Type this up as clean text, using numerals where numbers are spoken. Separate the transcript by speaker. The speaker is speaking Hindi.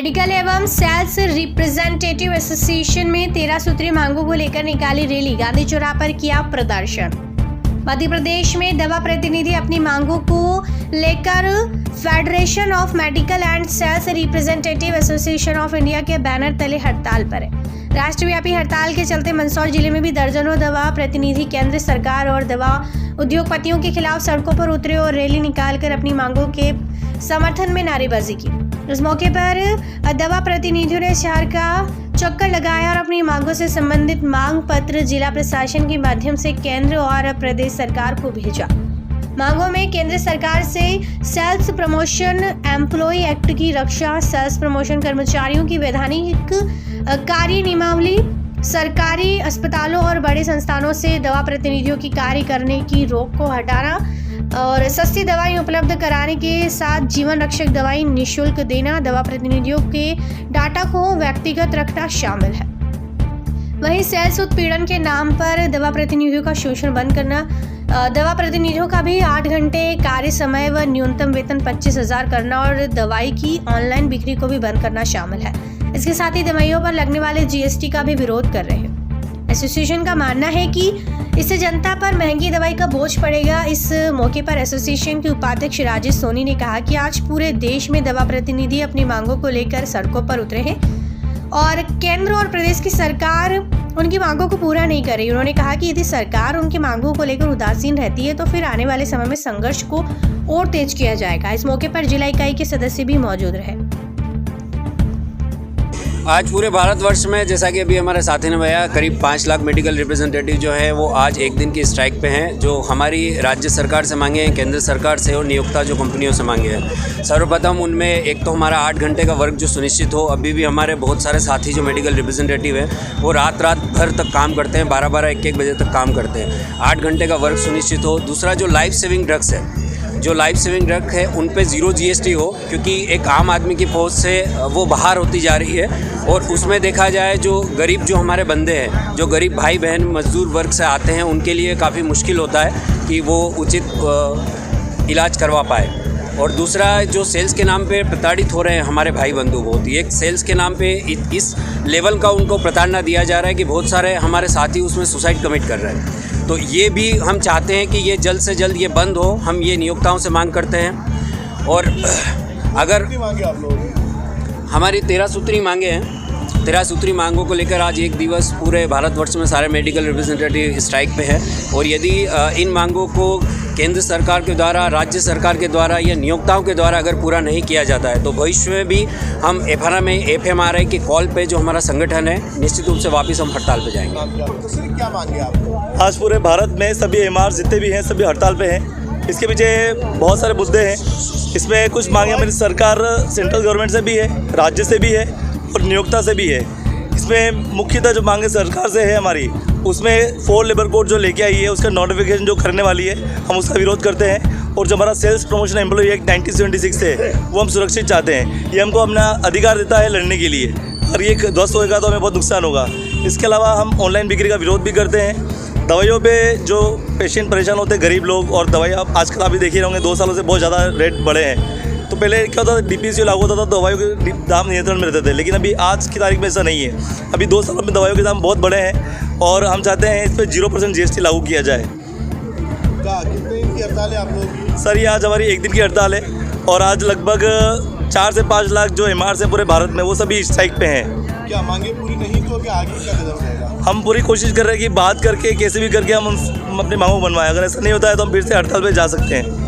Speaker 1: मेडिकल एवं सेल्स रिप्रेजेंटेटिव एसोसिएशन में 13 सूत्रीय मांगों को लेकर निकाली रैली, गांधी चौराहे पर किया प्रदर्शन। मध्य प्रदेश में दवा प्रतिनिधि अपनी मांगों को लेकर federation of medical and sales representative association of India के बैनर तले हड़ताल पर है। राष्ट्रव्यापी हड़ताल के चलते मंदसौर जिले में भी दर्जनों दवा प्रतिनिधि केंद्र सरकार और दवा उद्योगपतियों के खिलाफ सड़कों पर उतरे और रैली निकालकर अपनी मांगों के समर्थन में नारेबाजी की। इस मौके पर दवा प्रतिनिधियों ने शहर का चक्कर लगाया और अपनी मांगों से संबंधित मांग पत्र जिला प्रशासन के माध्यम से केंद्र और प्रदेश सरकार को भेजा। मांगों में केंद्र सरकार से सेल्स प्रमोशन एम्प्लॉय एक्ट की रक्षा, सेल्स प्रमोशन कर्मचारियों की वैधानिक कार्य नियमावली, सरकारी अस्पतालों और बड़े संस्थानों से दवा प्रतिनिधियों की कार्य करने की रोक को हटाना और सस्ती दवाएं उपलब्ध कराने के साथ जीवन रक्षक दवाएं निःशुल्क देना, दवा प्रतिनिधियों के डाटा को व्यक्तिगत रखना शामिल है। वहीं सेल्स उत्पीड़न के नाम पर दवा प्रतिनिधियों का शोषण बंद करना, दवा प्रतिनिधियों का भी 8 घंटे कार्य समय व न्यूनतम वेतन 25,000 करना और दवाई की ऑनलाइन बिक्री को भी बंद करना शामिल है। इसके साथ ही दवाइयों पर लगने वाले जीएसटी का भी विरोध कर रहे हैं। एसोसिएशन का मानना है कि इससे जनता पर महंगी दवाई का बोझ पड़ेगा। इस मौके पर एसोसिएशन के उपाध्यक्ष राजेश सोनी ने कहा कि आज पूरे देश में दवा प्रतिनिधि अपनी मांगों को लेकर सड़कों पर उतरे हैं और केंद्र और प्रदेश की सरकार उनकी मांगों को पूरा नहीं कर रही। उन्होंने कहा कि यदि सरकार उनकी मांगों को लेकर उदासीन रहती है तो फिर आने वाले समय में संघर्ष को और तेज किया जाएगा। इस मौके पर जिला इकाई के सदस्य भी मौजूद रहे।
Speaker 2: आज पूरे भारतवर्ष में, जैसा कि अभी हमारे साथी ने बताया, करीब 5 लाख मेडिकल रिप्रेजेंटेटिव जो है वो आज एक दिन की स्ट्राइक पे हैं, जो हमारी राज्य सरकार से मांगे हैं, केंद्र सरकार से और नियोक्ता जो कंपनियों से मांगे हैं। सर्वप्रथम उनमें एक तो हमारा 8 घंटे का वर्क जो सुनिश्चित हो। अभी भी हमारे बहुत सारे साथी जो मेडिकल रिप्रेजेंटेटिव हैं वो रात भर तक काम करते हैं, 12-12, 1-1 बजे तक काम करते हैं। 8 घंटे का वर्क सुनिश्चित हो। दूसरा, जो लाइफ सेविंग ड्रग्स है, जो लाइफ सेविंग ड्रग है उन पे 0 जीएसटी हो, क्योंकि एक आम आदमी की पहुंच से वो बाहर होती जा रही है। और उसमें देखा जाए जो गरीब जो हमारे बंदे हैं, जो गरीब भाई बहन मजदूर वर्ग से आते हैं, उनके लिए काफ़ी मुश्किल होता है कि वो उचित इलाज करवा पाए। और दूसरा, जो सेल्स के नाम पे प्रताड़ित हो रहे हैं हमारे भाई बंधु, बहुत ही एक सेल्स के नाम पे इस लेवल का उनको प्रताड़ना दिया जा रहा है कि बहुत सारे हमारे साथी उसमें सुसाइड कमिट कर रहे हैं। तो ये भी हम चाहते हैं कि ये जल्द से जल्द ये बंद हो। हम ये नियोक्ताओं से मांग करते हैं। और अगर हमारी 13 सूत्री मांगे हैं, 13 सूत्री मांगों को लेकर आज एक दिवस पूरे भारतवर्ष में सारे मेडिकल रिप्रेजेंटेटिव स्ट्राइक पे है। और यदि इन मांगों को केंद्र सरकार के द्वारा, राज्य सरकार के द्वारा या नियोक्ताओं के द्वारा अगर पूरा नहीं किया जाता है तो भविष्य में भी हम एफएमआरआई के कॉल पे जो हमारा संगठन है, निश्चित रूप से वापस हम हड़ताल पे जाएंगे।
Speaker 3: क्या मांगे आप? आज पूरे भारत में सभी एमआर जितने भी हैं सभी हड़ताल पे हैं। इसके पीछे बहुत सारे मुद्दे हैं। इसमें कुछ मांगे हमारी सरकार सेंट्रल गवर्नमेंट से भी है, राज्य से भी है और नियोक्ता से भी है। इसमें मुख्यतः जो मांगे सरकार से है हमारी, उसमें 4 लेबर कोड जो लेके आई है उसका नोटिफिकेशन जो करने वाली है, हम उसका विरोध करते हैं। और जो हमारा सेल्स प्रमोशन एम्प्लॉय एक्ट 1976 है वो हम सुरक्षित चाहते हैं। ये हमको अपना अधिकार देता है लड़ने के लिए, और ये ध्वस्त होगा तो हमें बहुत नुकसान होगा। इसके अलावा हम ऑनलाइन बिक्री का विरोध भी करते हैं। दवाइयों पे जो पेशेंट परेशान होते हैं, गरीब लोग, और दवाइयाँ आजकल आप भी देख ही होंगे 2 सालों से बहुत ज़्यादा रेट बढ़े हैं। तो पहले क्या होता था, डीपीसी लागू होता था तो दवाइयों के दाम नियंत्रण में रहते थे, लेकिन अभी आज की तारीख में ऐसा नहीं है। अभी 2 सालों में दवाइयों के दाम बहुत बढ़े हैं और हम चाहते हैं इस पर 0% जीएसटी लागू किया जाए।
Speaker 4: कितने दिन की हड़ताल है आप लोगों की?
Speaker 3: सर, ये आज हमारी 1 दिन की हड़ताल है और आज लगभग 4 से 5 लाख जो एमआर से पूरे भारत में वो सभी स्ट्राइक पे हैं।
Speaker 4: क्या मांगे पूरी नहीं तो क्या आगे क्या कदम रहेगा?
Speaker 3: हम पूरी कोशिश कर रहे हैं कि बात करके कैसे भी करके हम अपनी मांगों को बनवाएं। अगर ऐसा नहीं होता है तो हम फिर से हड़ताल पे जा सकते हैं।